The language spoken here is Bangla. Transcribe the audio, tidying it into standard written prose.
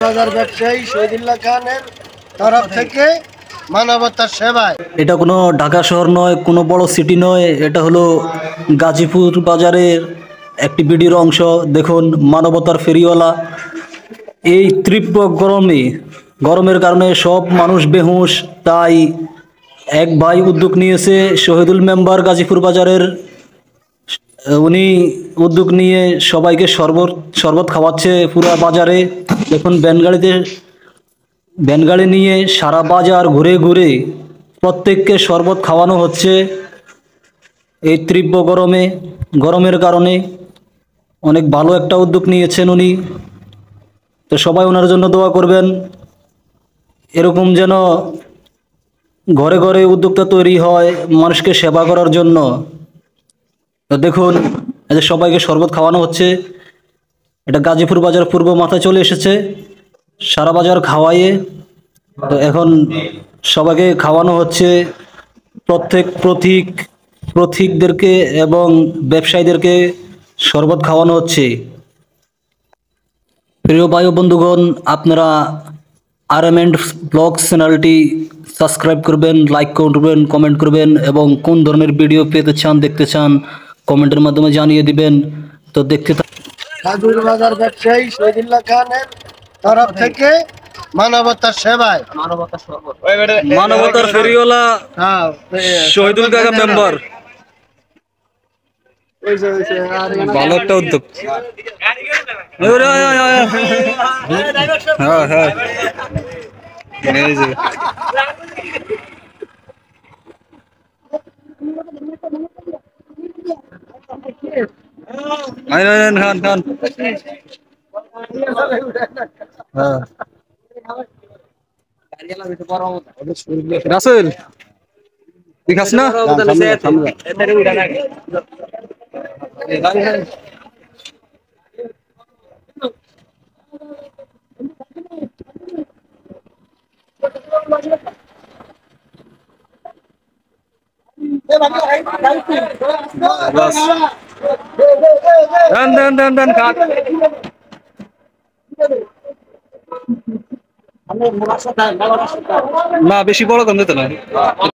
বাজার ব্যবসায়ী শহীদুল্লাহ খানের তরফ থেকে মানবতার সেবায়। এটা কোনো ঢাকা শহর নয়, কোনো বড় সিটি নয়, এটা হলো গাজীপুর বাজারের একটি ভিডিওর অংশ। দেখুন, মানবতার ফেরিওয়ালা। এই তীব্র গরমের কারণে সব মানুষ বেহুশ, তাই এক ভাই উদ্যোগ নিয়েছে, শহীদুল মেম্বার গাজীপুর বাজারের। উনি উদ্যোগ নিয়ে সবাইকে শরবত খাওয়াচ্ছে পুরো বাজারে। দেখুন, ভ্যানগাড়ি নিয়ে সারা বাজার ঘুরে ঘুরে প্রত্যেককে শরবত খাওয়ানো হচ্ছে। এই তীব্র গরমের কারণে অনেক ভালো একটা উদ্যোগ নিয়েছেন উনি। তো সবাই ওনার জন্য দোয়া করবেন, এরকম যেন ঘরে ঘরে উদ্যোক্তা তৈরি হয় মানুষকে সেবা করার জন্য। তো দেখুন, এই যে সবাইকে শরবত খাওয়ানো হচ্ছে। এটা গাজীপুর বাজার পূর্ব মাথায় চলে এসেছে, সারা বাজার খাওয়াইয়ে। তো এখন সবাইকে খাওয়ানো হচ্ছে, প্রত্যেক পথিকদেরকে এবং ব্যবসায়ীদেরকে শরবত খাওয়ানো হচ্ছে। প্রিয় ভাই ও বন্ধুগণ, আপনারা আরএম ব্লগস চ্যানেলটি সাবস্ক্রাইব করবেন, লাইক করবেন, কমেন্ট করবেন এবং কোন ধরনের ভিডিও পেতে চান, দেখতে চান, কমেন্টের মাধ্যমে জানিয়ে দিবেন। তো দেখতে গাজীপুর বাজার ব্যবসায়ী শহীদুল্লাহ খানের তরফ থেকে মানবতার সেবায়। মানবতার ফেরিওয়ালা শহীদুল কাকা মেম্বার, ভালো একটা উদ্যোগ। হ্যাঁ হ্যাঁ, খান খান। হ্যাঁ, রাসেল দেখাস না? না, বেশি বড় গন্ধ তো না।